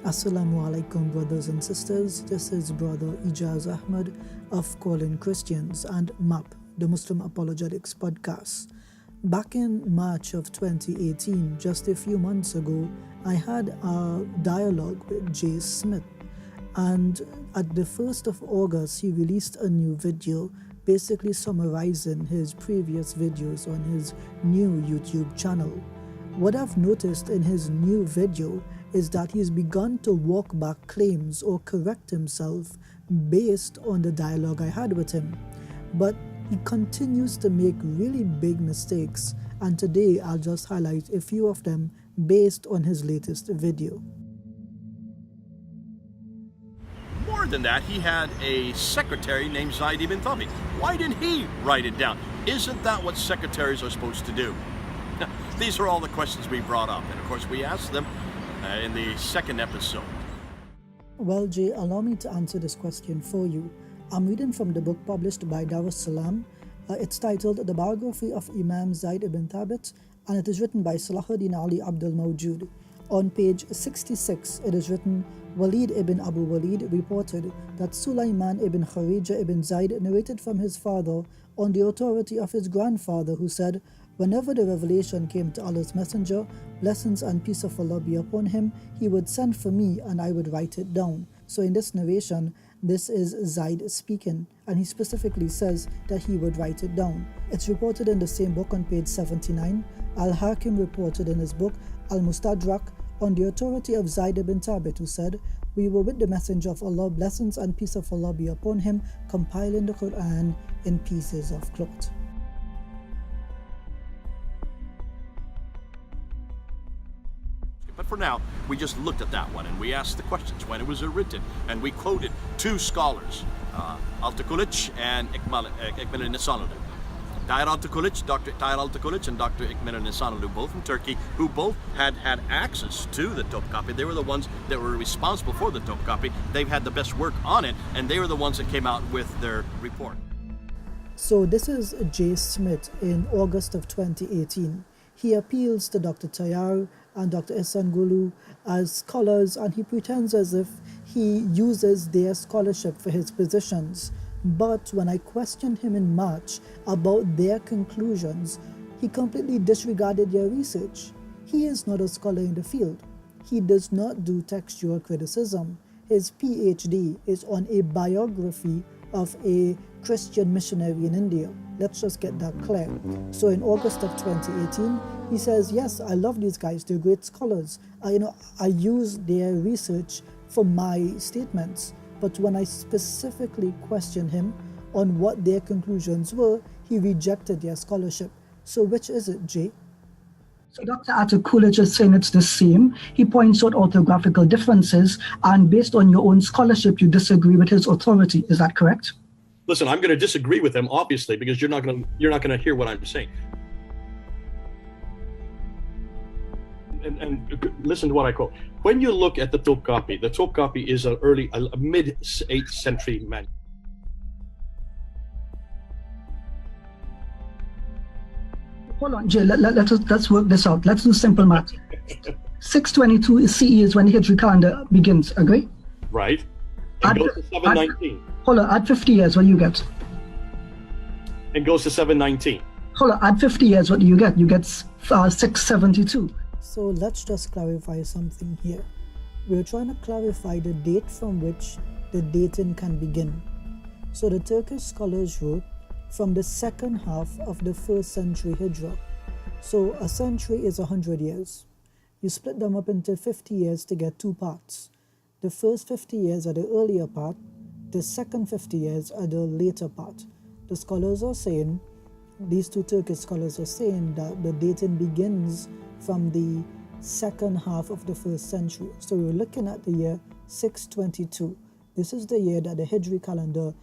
Assalamu alaikum, brothers and sisters. This is Brother Ijaz Ahmad of Calling Christians and MAP, the Muslim Apologetics Podcast. Back in March of 2018, just a few months ago, I had a dialogue with Jay Smith. And at the 1st of August, he released a new video basically summarizing his previous videos on his new YouTube channel. What I've noticed in his new video is that he's begun to walk back claims or correct himself based on the dialogue I had with him. But he continues to make really big mistakes, and today I'll just highlight a few of them based on his latest video. More than that, he had a secretary named Zaid ibn Thabit. Why didn't he write it down? Isn't that what secretaries are supposed to do? These are all the questions we brought up, and of course we asked them in the second episode. Well, Jay, allow me to answer this question for you. I'm reading from the book published by Darussalam. It's titled The Biography of Imam Zaid ibn Thabit, and it is written by Salahuddin Ali Abdul Mawjud. On page 66, it is written, Walid ibn Abu Walid reported that Sulaiman ibn Kharija ibn Zaid narrated from his father on the authority of his grandfather, who said, whenever the revelation came to Allah's messenger, blessings and peace of Allah be upon him, he would send for me and I would write it down. So in this narration, this is Zaid speaking, and he specifically says that he would write it down. It's reported in the same book on page 79. Al-Hakim reported in his book Al-Mustadrak on the authority of Zaid ibn Thabit, who said, we were with the messenger of Allah, blessings and peace of Allah be upon him, compiling the Qur'an in pieces of cloth. But for now, we just looked at that one and we asked the questions when it was written, and we quoted two scholars, Altıkılıç and Ikmal Nisanoglu. Tahir Altıkılıç, Dr. Tahir Altıkılıç and Dr. Ikmal Nisanoglu, both from Turkey, who both had access to the Topkapi. They were the ones that were responsible for the Topkapi. They've had the best work on it, and they were the ones that came out with their report. So this is Jay Smith in August of 2018. He appeals to Dr. Tayyar and Dr. Esangulu as scholars, and he pretends as if he uses their scholarship for his positions. But when I questioned him in March about their conclusions, he completely disregarded their research. He is not a scholar in the field. He does not do textual criticism. His PhD is on a biography of a Christian missionary in India. Let's just get that clear. So in August of 2018, he says, yes, I love these guys, they're great scholars. I use their research for my statements. But when I specifically questioned him on what their conclusions were, he rejected their scholarship. So which is it, Jay? So Dr. Atakulac is saying it's the same. He points out orthographical differences, and based on your own scholarship, you disagree with his authority. Is that correct? Listen, I'm going to disagree with him, obviously, because you're not going to hear what I'm saying. And listen to what I quote. When you look at the Topkapi is a mid-8th century man. Hold on, Jay, let's work this out. Let's do simple math. 622 CE is when the Hijri calendar begins, agree? Right. And goes to 719. Hold on, add 50 years, what do you get? And goes to 719. Hold on, add 50 years, what do you get? You get 672. So let's just clarify something here. We're trying to clarify the date from which the dating can begin. So the Turkish scholars wrote from the second half of the 1st century Hijra. So a century is 100 years. You split them up into 50 years to get two parts. The first 50 years are the earlier part, the second 50 years are the later part. The scholars are saying, these two Turkish scholars are saying that the dating begins from the second half of the 1st century. So we're looking at the year 622. This is the year that the Hijri calendar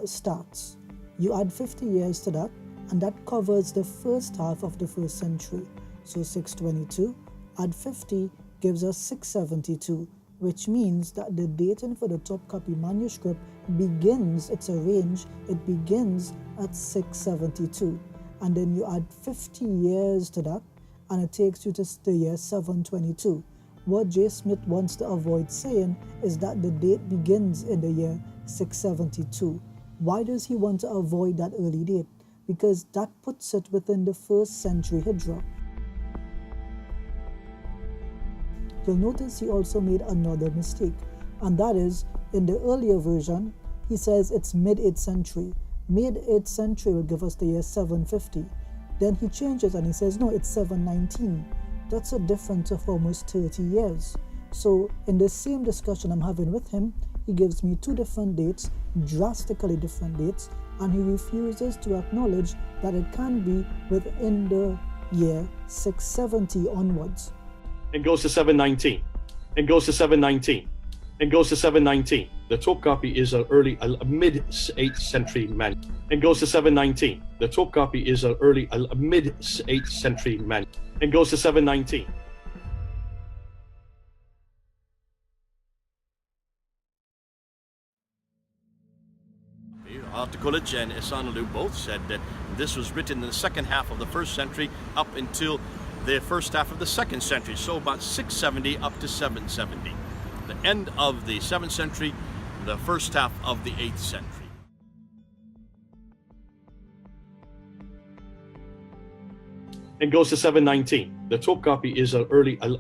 starts. You add 50 years to that, and that covers the first half of the 1st century. So 622, add 50 gives us 672, which means that the dating for the Topkapi manuscript begins, it's a range, it begins at 672. And then you add 50 years to that, and it takes you to the year 722. What Jay Smith wants to avoid saying is that the date begins in the year 672. Why does he want to avoid that early date? Because that puts it within the 1st century Hijra. You'll notice he also made another mistake, and that is, in the earlier version, he says it's mid-8th century. Mid-8th century will give us the year 750. Then he changes and he says, no, it's 719. That's a difference of almost 30 years. So in the same discussion I'm having with him, he gives me 2 different dates, drastically different dates, and he refuses to acknowledge that it can be within the year 670 onwards. And goes to 719. And goes to 719. And goes to 719. The Topkapi is a mid-8th century man. And goes to 719. The Topkapi is a mid-8th century man. And goes to 719. Al-Takulich and Ihsanuddin both said that this was written in the second half of the 1st century up until the first half of the 2nd century, so about 670 up to 770. The end of the 7th century, the first half of the 8th century. And goes to 719. The Topkapi is a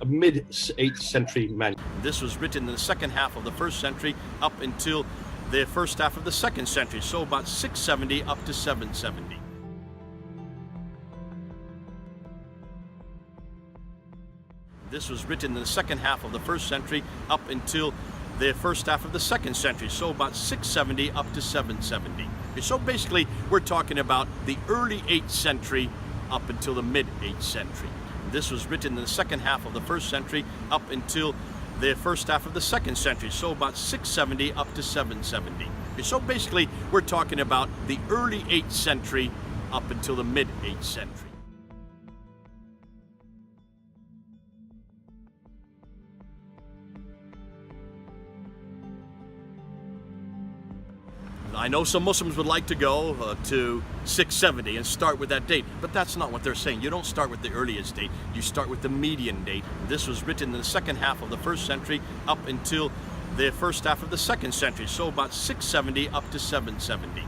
mid-8th century man. This was written in the second half of the 1st century up until the first half of the 2nd century, so about 670 up to 770. This was written in the second half of the 1st century up until the first half of the 2nd century, so about 670 up to 770. So basically, we're talking about the early 8th century up until the mid-8th century. This was written in the second half of the 1st century up until the first half of the 2nd century, so about 670 up to 770. So basically, we're talking about the early 8th century up until the mid-8th century. I know some Muslims would like to go to 670 and start with that date, but that's not what they're saying. You don't start with the earliest date, you start with the median date. This was written in the second half of the 1st century up until the first half of the 2nd century, so about 670 up to 770.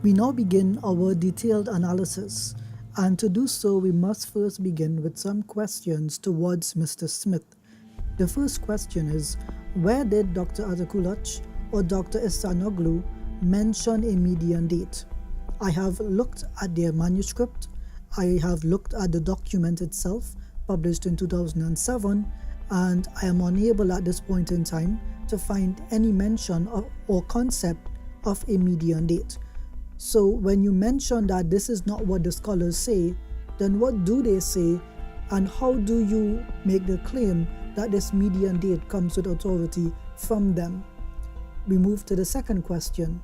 We now begin our detailed analysis, and to do so we must first begin with some questions towards Mr. Smith. The first question is, where did Dr. Atakulach or Dr. Ihsanuddin mention a median date? I have looked at their manuscript, I have looked at the document itself, published in 2007, and I am unable at this point in time to find any mention of or concept of a median date. So when you mention that this is not what the scholars say, then what do they say, and how do you make the claim that this median date comes with authority from them? We move to the second question.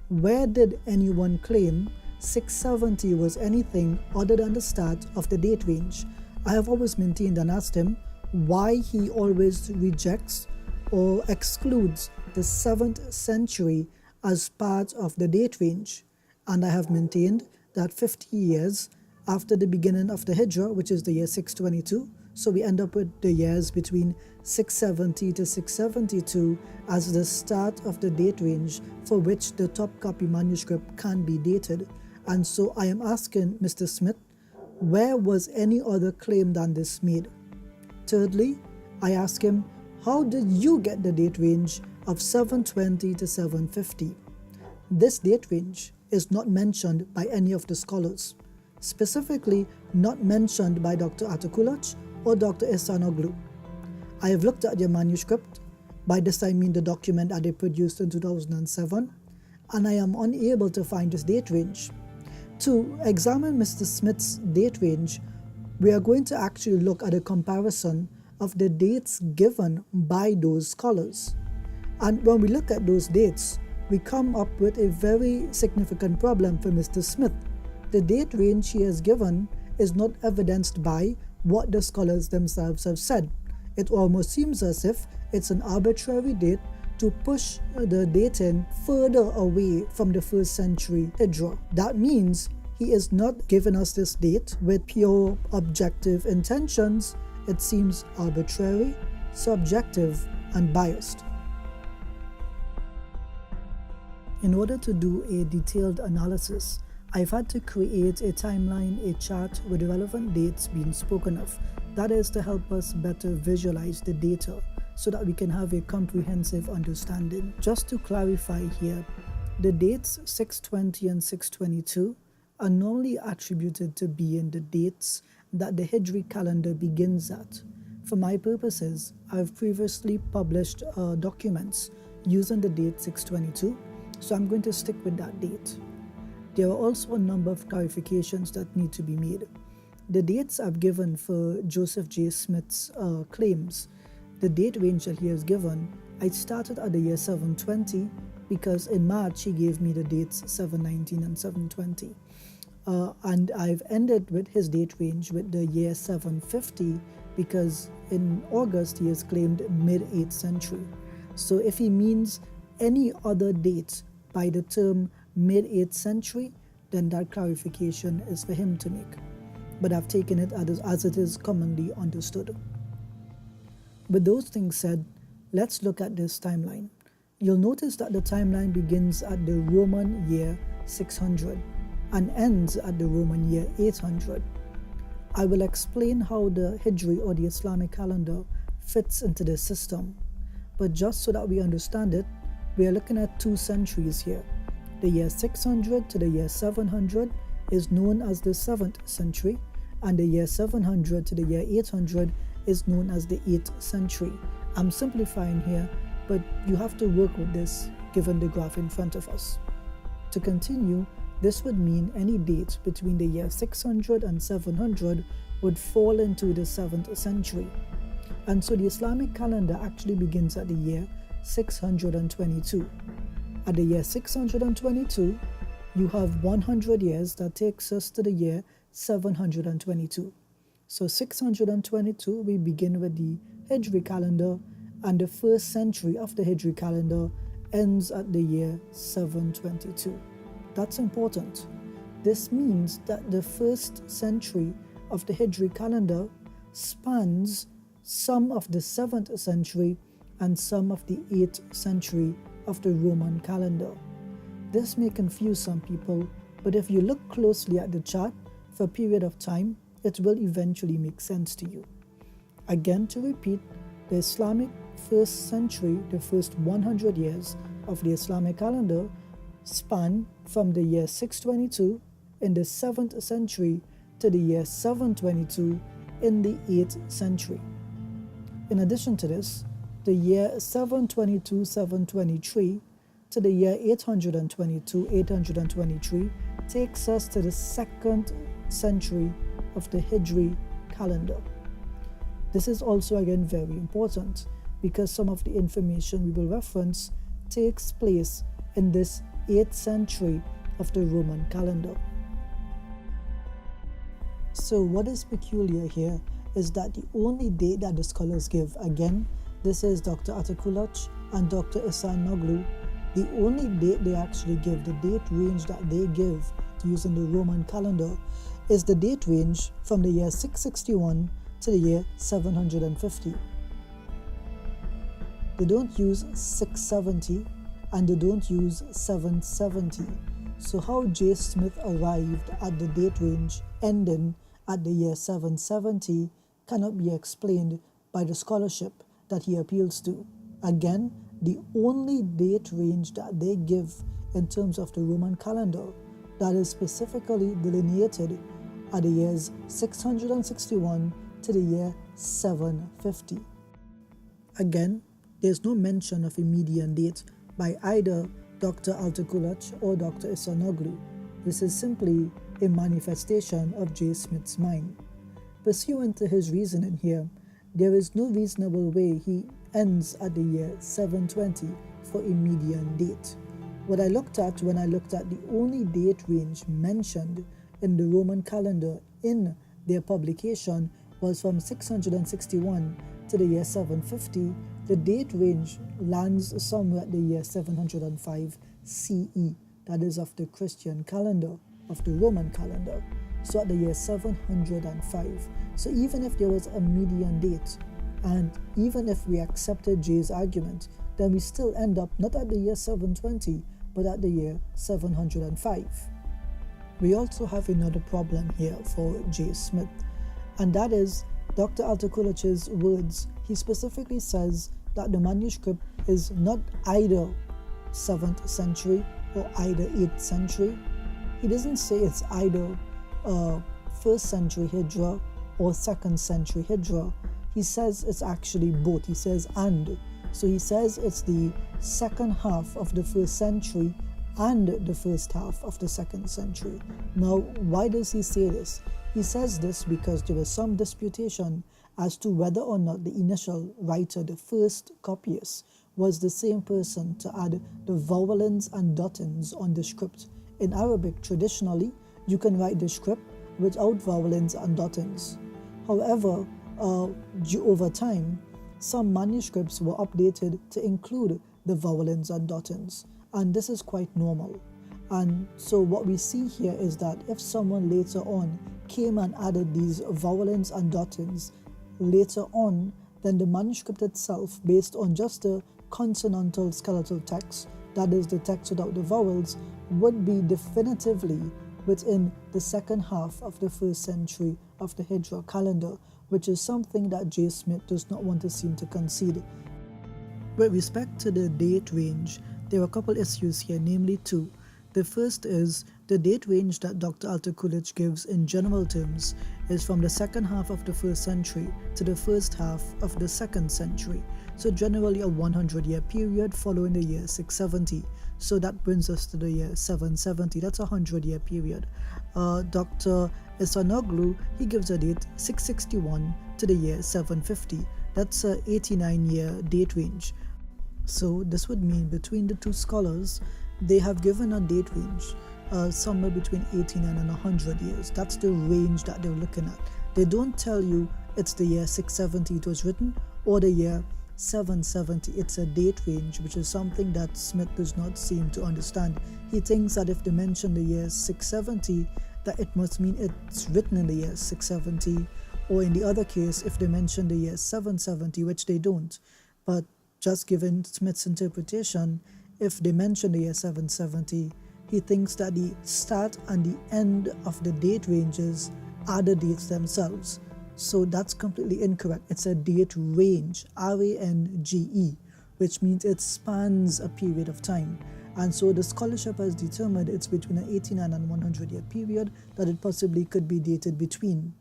Where did anyone claim 670 was anything other than the start of the date range? I have always maintained and asked him why he always rejects or excludes the 7th century as part of the date range. And I have maintained that 50 years after the beginning of the Hijra, which is the year 622, so we end up with the years between 670 to 672 as the start of the date range for which the Topkapi manuscript can be dated. And so I am asking Mr. Smith, where was any other claim than this made? Thirdly, I ask him, how did you get the date range of 720 to 750? This date range is not mentioned by any of the scholars, specifically not mentioned by Dr. Atakulach or Dr. Ihsanuddin. I have looked at their manuscript, by this I mean the document that they produced in 2007, and I am unable to find this date range. To examine Mr. Smith's date range, we are going to actually look at a comparison of the dates given by those scholars. And when we look at those dates, we come up with a very significant problem for Mr. Smith. The date range he has given is not evidenced by what the scholars themselves have said. It almost seems as if it's an arbitrary date to push the dating further away from the 1st century Hijra. That means he is not giving us this date with pure objective intentions. It seems arbitrary, subjective, and biased. In order to do a detailed analysis, I've had to create a timeline, a chart with relevant dates being spoken of. That is to help us better visualize the data so that we can have a comprehensive understanding. Just to clarify here, the dates 620 and 622 are normally attributed to being the dates that the Hijri calendar begins at. For my purposes, I've previously published documents using the date 622, so I'm going to stick with that date. There are also a number of clarifications that need to be made. The dates I've given for Joseph J. Smith's claims, the date range that he has given, I started at the year 720 because in March he gave me the dates 719 and 720. And I've ended with his date range with the year 750 because in August he has claimed mid-8th century. So if he means any other date by the term mid-8th century, then that clarification is for him to make. But I've taken it as it is commonly understood. With those things said, let's look at this timeline. You'll notice that the timeline begins at the Roman year 600 and ends at the Roman year 800. I will explain how the Hijri or the Islamic calendar fits into this system. But just so that we understand it, we are looking at 2 centuries here. The year 600 to the year 700 is known as the 7th century, and the year 700 to the year 800 is known as the 8th century. I'm simplifying here, but you have to work with this given the graph in front of us. To continue, this would mean any date between the year 600 and 700 would fall into the 7th century. And so the Islamic calendar actually begins at the year 622. At the year 622, you have 100 years that takes us to the year 722. So 622, we begin with the Hijri calendar, and the first century of the Hijri calendar ends at the year 722. That's important. This means that the first century of the Hijri calendar spans some of the 7th century and some of the 8th century of the Roman calendar. This may confuse some people, but if you look closely at the chart for a period of time, it will eventually make sense to you. Again, to repeat, the Islamic first century, the first 100 years of the Islamic calendar, span from the year 622 in the 7th century to the year 722 in the 8th century. In addition to this, the year 722-723 to the year 822-823 takes us to the 2nd century of the Hijri calendar. This is also again very important because some of the information we will reference takes place in this 8th century of the Roman calendar. So what is peculiar here is that the only date that the scholars give, again, this is Dr. Atakulach and Dr. Ihsan Noglu, the only date they actually give, the date range that they give using the Roman calendar, is the date range from the year 661 to the year 750. They don't use 670 and they don't use 770. So how J. Smith arrived at the date range ending at the year 770 cannot be explained by the scholarship that he appeals to. Again, the only date range that they give in terms of the Roman calendar that is specifically delineated are the years 661 to the year 750. Again, there's no mention of a median date by either Dr. Altakulach or Dr. Isanoglu. This is simply a manifestation of J. Smith's mind. Pursuant to his reasoning here, there is no reasonable way he ends at the year 720 for a median date. What I looked at when I looked at the only date range mentioned in the Roman calendar in their publication was from 661 to the year 750. The date range lands somewhere at the year 705 CE, that is of the Christian calendar. of the Roman calendar, so at the year 705. So even if there was a median date, and even if we accepted Jay's argument, then we still end up not at the year 720, but at the year 705. We also have another problem here for Jay Smith, and that is Dr. Altekulich's words. He specifically says that the manuscript is not either 7th century or either 8th century. He doesn't say it's either 1st century Hijra or 2nd century Hijra. He says it's actually both. He says and. So he says it's the second half of the 1st century and the first half of the 2nd century. Now, why does he say this? He says this because there was some disputation as to whether or not the initial writer, the first copyist, was the same person to add the vowelins and dottins on the script. In Arabic, traditionally, you can write the script without vowelins and dottins. However, over time, some manuscripts were updated to include the vowelins and dottins, and this is quite normal. And so what we see here is that if someone later on came and added these vowelins and dottins later on, then the manuscript itself, based on just the consonantal skeletal text, that is the text without the vowels, would be definitively within the second half of the 1st century of the Hijra calendar, which is something that Jay Smith does not want to seem to concede. With respect to the date range, there are a couple issues here, namely two. The first is the date range that Dr. Altekulich gives in general terms is from the second half of the 1st century to the first half of the 2nd century. So generally a 100-year period following the year 670. So that brings us to the year 770. That's a 100-year period. Dr. Isanoglu, he gives a date 661 to the year 750. That's a 89-year date range. So this would mean between the two scholars, they have given a date range somewhere between 89 and 100 years. That's the range that they're looking at. They don't tell you it's the year 670 it was written or the year 770. It's a date range, which is something that Smith does not seem to understand. He thinks that if they mention the year 670, that it must mean it's written in the year 670, or in the other case, if they mention the year 770, which they don't. But just given Smith's interpretation, if they mention the year 770, he thinks that the start and the end of the date ranges are the dates themselves. So that's completely incorrect. It's a date range, R-A-N-G-E, which means it spans a period of time. And so the scholarship has determined it's between an 89 and 100-year period that it possibly could be dated between.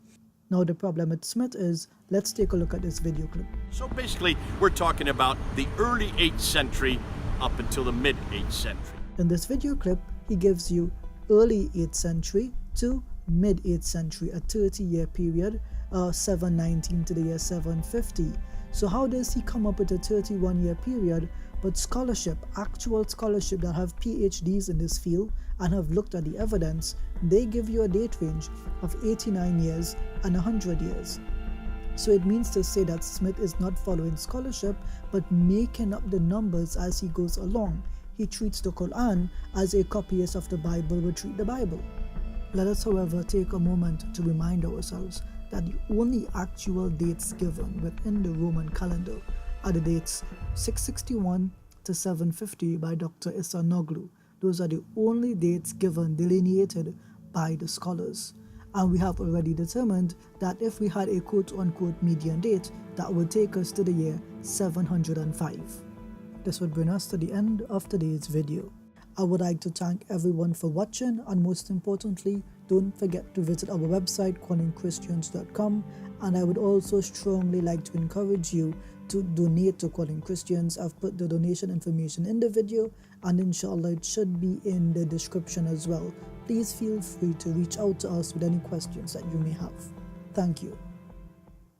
Now the problem with Smith is, let's take a look at this video clip. So basically, we're talking about the early 8th century up until the mid 8th century. In this video clip, he gives you early 8th century to mid 8th century, a 30-year period, 719 to the year 750. So how does he come up with a 31-year period? But scholarship, actual scholarship that have PhDs in this field and have looked at the evidence, they give you a date range of 89 years and 100 years. So it means to say that Smith is not following scholarship, but making up the numbers as he goes along. He treats the Qur'an as a copyist of the Bible would treat the Bible. Let us, however, take a moment to remind ourselves that the only actual dates given within the Roman calendar are the dates 661 to 750 by Dr. Isanoglu. Those are the only dates given, delineated by the scholars. And we have already determined that if we had a quote-unquote median date, that would take us to the year 705. This would bring us to the end of today's video. I would like to thank everyone for watching, and most importantly, don't forget to visit our website callingchristians.com, and I would also strongly like to encourage you to donate to Calling Christians. I've put the donation information in the video, and inshallah it should be in the description as well. Please feel free to reach out to us with any questions that you may have. Thank you.